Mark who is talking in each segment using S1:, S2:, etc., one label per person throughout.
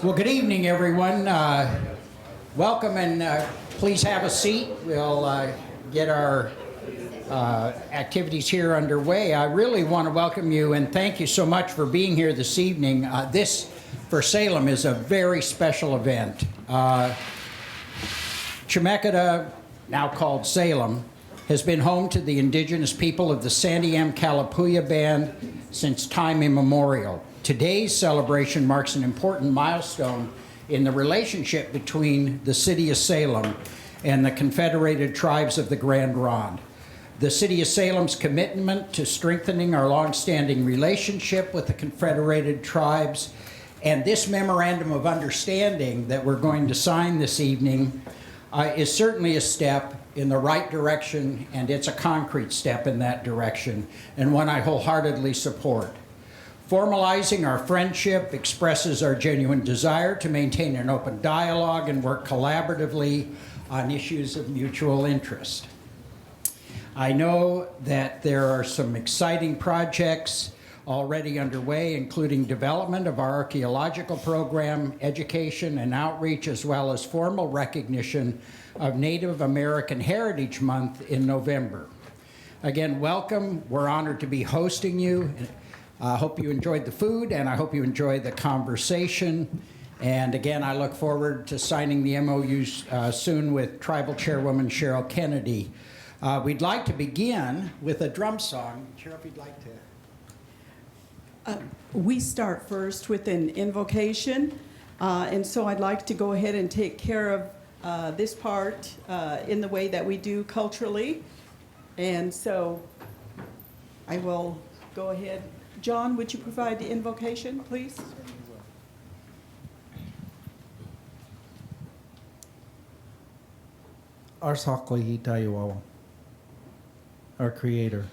S1: Well, good evening, everyone. Welcome, and please have a seat. We'll get our activities here underway. I really want to welcome you and thank you so much for being here this evening. This, for Salem, is a very special event. Chemeketa, now called Salem, has been home to the indigenous people of the Santiam Kalapuya Band since time immemorial. Today's celebration marks an important milestone in the relationship between the city of Salem and the Confederated tribes of the Grand Ronde. The city of Salem's commitment to strengthening our longstanding relationship with the Confederated tribes and this memorandum of understanding that we're going to sign this evening is certainly a step in the right direction, and it's a concrete step in that direction, and one I wholeheartedly support. Formalizing our friendship expresses our genuine desire to maintain an open dialogue and work collaboratively on issues of mutual interest. I know that there are some exciting projects already underway, including development of our archaeological program, education and outreach, as well as formal recognition of Native American Heritage Month in November. Again, welcome. We're honored to be hosting you. I hope you enjoyed the food, and I hope you enjoyed the conversation. And again, I look forward to signing the MOUs soon with Tribal Chairwoman Cheryl Kennedy. We'd like to begin with a drum song. Cheryl, if you'd like to.
S2: We start first with an invocation, and so I'd like to go ahead and take care of this part in the way that we do culturally. And so I will go ahead. John, would you provide the invocation, please?
S3: Arsakli Tayuawa, our Creator.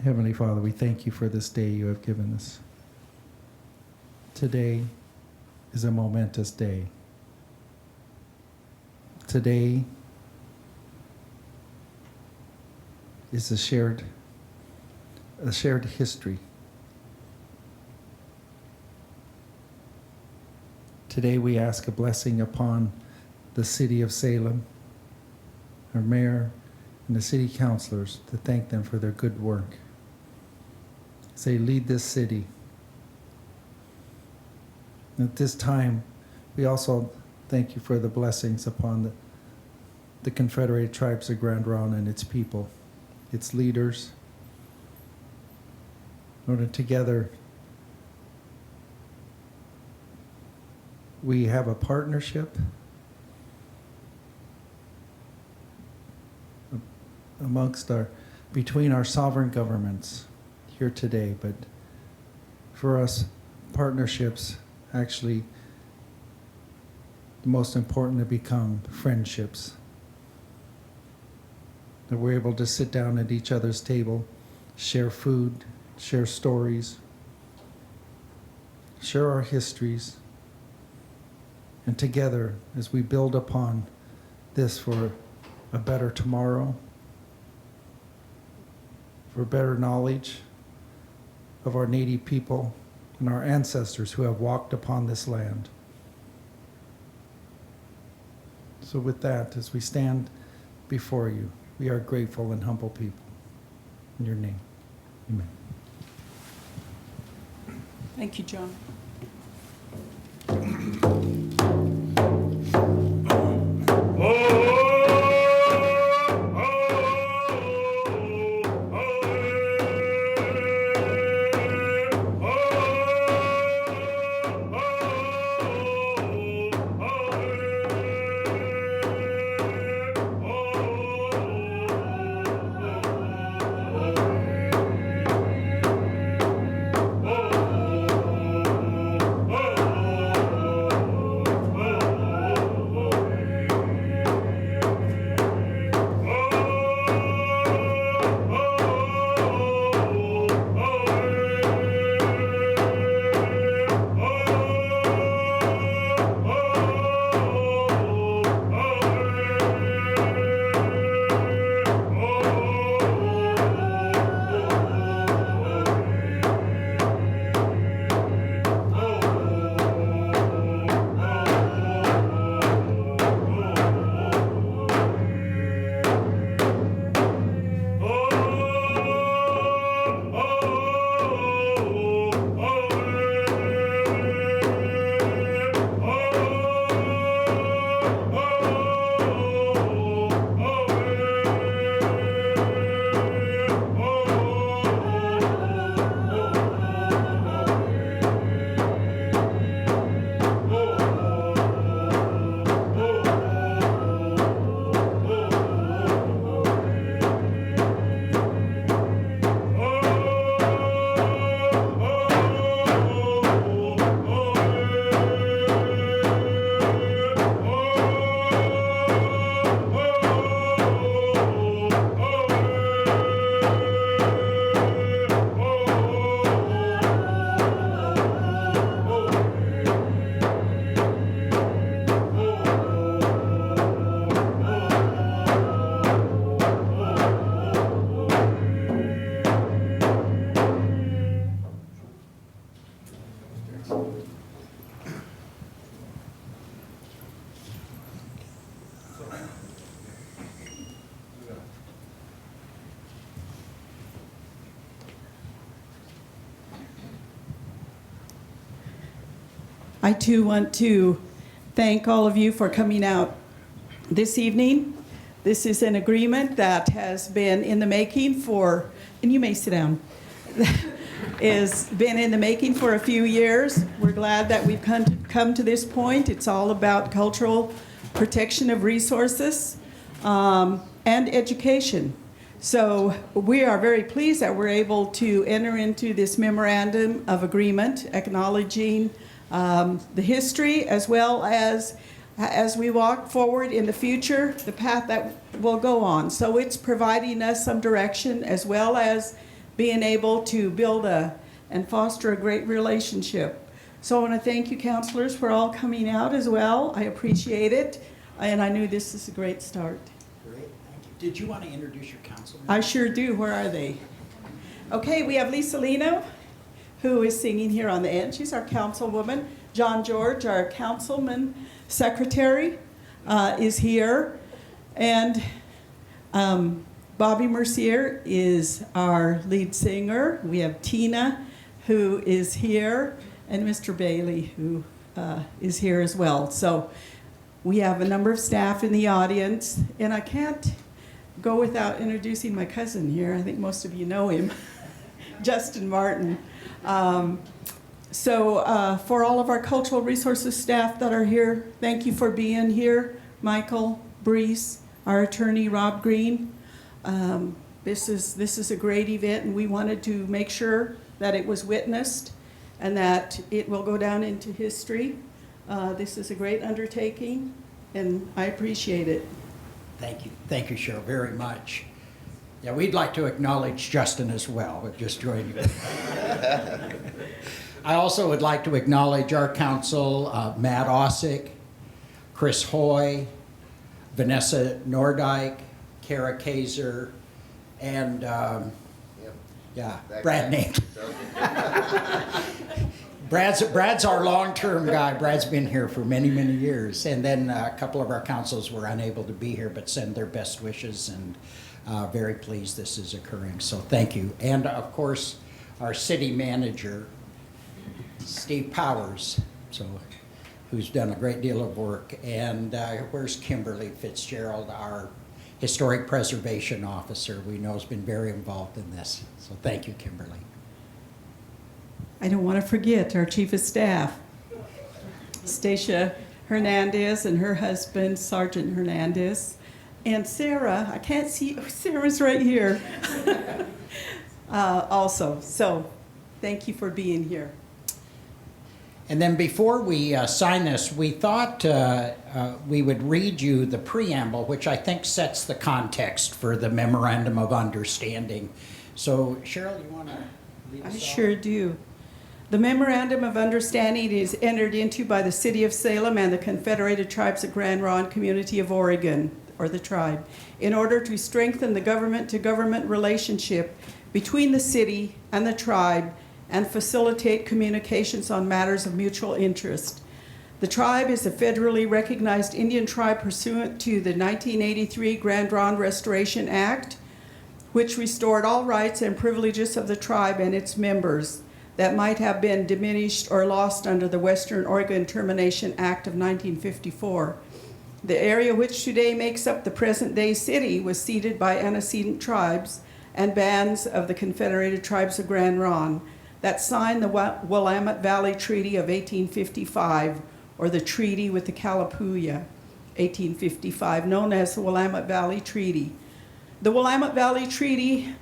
S3: Heavenly Father, we thank you for this day you have given us. Today is a momentous day. Today is a shared history. Today we ask a blessing upon the city of Salem, our mayor, and the city councilors, to thank them for their good work. Say, lead this city. At this time, we also thank you for the blessings upon the Confederated tribes of Grand Ronde and its people, its leaders. Lord, together we have a partnership between our sovereign governments here today, but for us, partnerships actually the most important to become friendships. That we're able to sit down at each other's table, share food, share stories, share our histories, and together, as we build upon this for a better tomorrow, for better knowledge of our Native people and our ancestors who have walked upon this land. So with that, as we stand before you, we are grateful and humble people. In your name, amen.
S2: Thank you, John. I too want to thank all of you for coming out this evening. This is an agreement that has been in the making for, and you may sit down, has been in the making for a few years. We're glad that we've come to this point. It's all about cultural protection of resources and education. So we are very pleased that we're able to enter into this memorandum of agreement acknowledging the history as well as we walk forward in the future, the path that we'll go on. So it's providing us some direction as well as being able to build and foster a great relationship. So I want to thank you, counselors, for all coming out as well. I appreciate it, and I knew this is a great start.
S1: Great, thank you. Did you want to introduce your councilman?
S2: I sure do. Where are they? Okay, we have Lisa Lino, who is singing here on the end. She's our councilwoman. John George, our councilman secretary, is here. And Bobby Mercier is our lead singer. We have Tina, who is here, and Mr. Bailey, who is here as well. So we have a number of staff in the audience, and I can't go without introducing my cousin here. I think most of you know him, Justin Martin. So for all of our cultural resources staff that are here, thank you for being here. Michael Brees, our attorney, Rob Green. This is a great event, and we wanted to make sure that it was witnessed and that it will go down into history. This is a great undertaking, and I appreciate it.
S1: Thank you, Cheryl, very much. Yeah, we'd like to acknowledge Justin as well, but just join you. I also would like to acknowledge our council, Matt Ossick, Chris Hoy, Vanessa Nordyke, Kara Kaiser, and Brad Nate. Brad's our long-term guy. Brad's been here for many, many years. And then a couple of our councils were unable to be here, but send their best wishes, and very pleased this is occurring. So thank you. And of course, our city manager, Steve Powers, who's done a great deal of work. And where's Kimberly Fitzgerald, our historic preservation officer, we know has been very involved in this. So thank you, Kimberly.
S2: I don't want to forget our chief of staff, Stacia Hernandez, and her husband, Sergeant Hernandez. And Sarah, I can't see, Sarah's right here. Also, so thank you for being here.
S1: And then before we sign this, we thought we would read you the preamble, which I think sets the context for the Memorandum of Understanding. So Cheryl, you want to lead us off?
S2: I sure do. The Memorandum of Understanding is entered into by the City of Salem and the Confederated Tribes of Grand Ronde Community of Oregon, or the tribe, in order to strengthen the government-to-government relationship between the city and the tribe and facilitate communications on matters of mutual interest. The tribe is a federally recognized Indian tribe pursuant to the 1983 Grand Ronde Restoration Act, which restored all rights and privileges of the tribe and its members that might have been diminished or lost under the Western Oregon Termination Act of 1954. The area which today makes up the present-day city was ceded by antecedent tribes and bands of the Confederated Tribes of Grand Ronde that signed the Willamette Valley Treaty of 1855, or the Treaty with the Kalapuya, 1855, known as the Willamette Valley Treaty. The Willamette Valley Treaty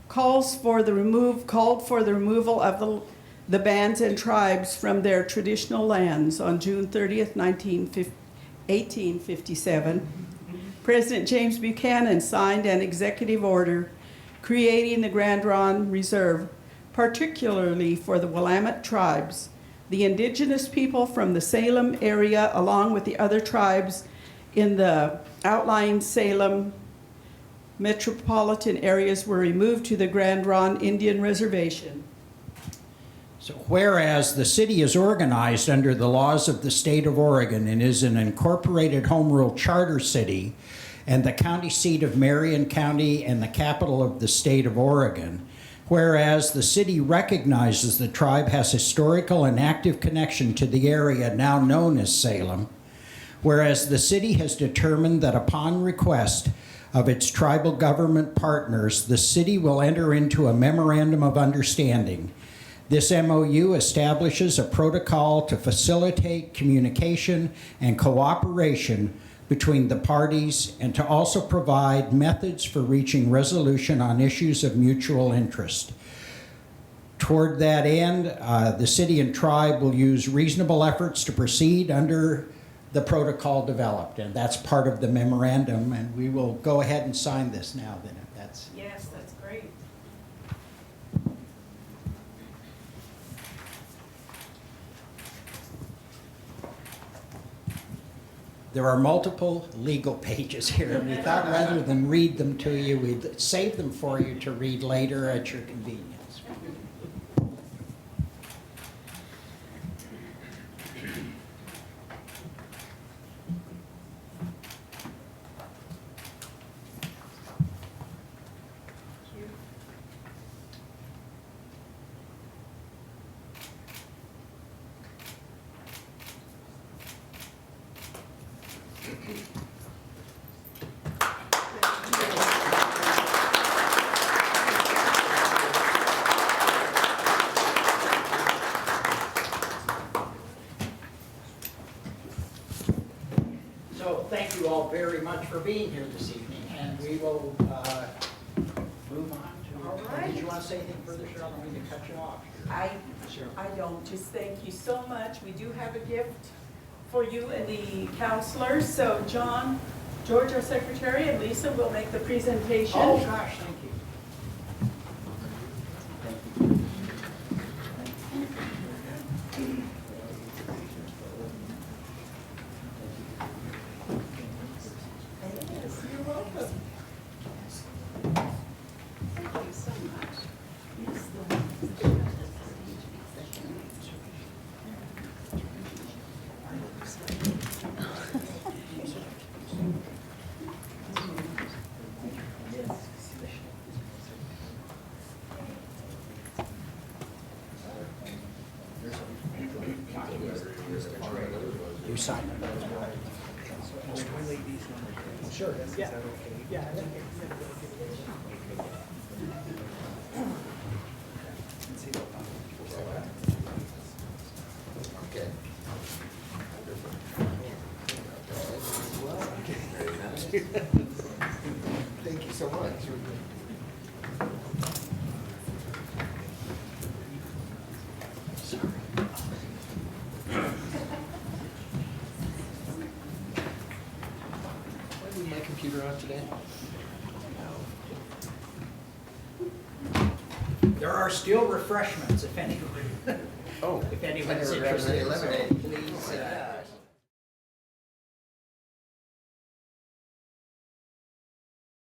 S2: called for the removal of the bands and tribes from their traditional lands on June 30th, 1857. President James Buchanan signed an executive order creating the Grand Ronde Reserve, particularly for the Willamette tribes, the indigenous people from the Salem area, along with the other tribes in the outlying Salem metropolitan areas, were removed to the Grand Ronde Indian Reservation.
S1: So whereas the city is organized under the laws of the state of Oregon and is an incorporated home rule charter city and the county seat of Marion County and the capital of the state of Oregon, Whereas the city recognizes the tribe has historical and active connection to the area now known as Salem. Whereas the city has determined that upon request of its tribal government partners, the city will enter into a memorandum of understanding. This MOU establishes a protocol to facilitate communication and cooperation between the parties and to also provide methods for reaching resolution on issues of mutual interest. Toward that end, the city and tribe will use reasonable efforts to proceed under the protocol developed, and that's part of the memorandum, and we will go ahead and sign this now then, if that's...
S2: Yes, that's great.
S1: There are multiple legal pages here, and we thought rather than read them to you, we'd save them for you to read later at your convenience. So thank you all very much for being here this evening, and we will move on to...
S2: All right.
S1: Did you want to say anything further, Cheryl? I don't mean to cut you off.
S2: I don't, just thank you so much. We do have a gift for you and the counselors. So John, George, our secretary, and Lisa will make the presentation.
S1: Oh, gosh, thank you.
S2: Yes, you're welcome. Thank you so much.
S1: You sign it. Sure. Yeah. Yeah.
S4: Okay. Thank you so much. Why did my computer out today?
S1: There are still refreshments if anyone,
S4: Oh.
S1: if anyone's
S4: I never grabbed any
S1: interested. So
S4: lemonade.
S1: please,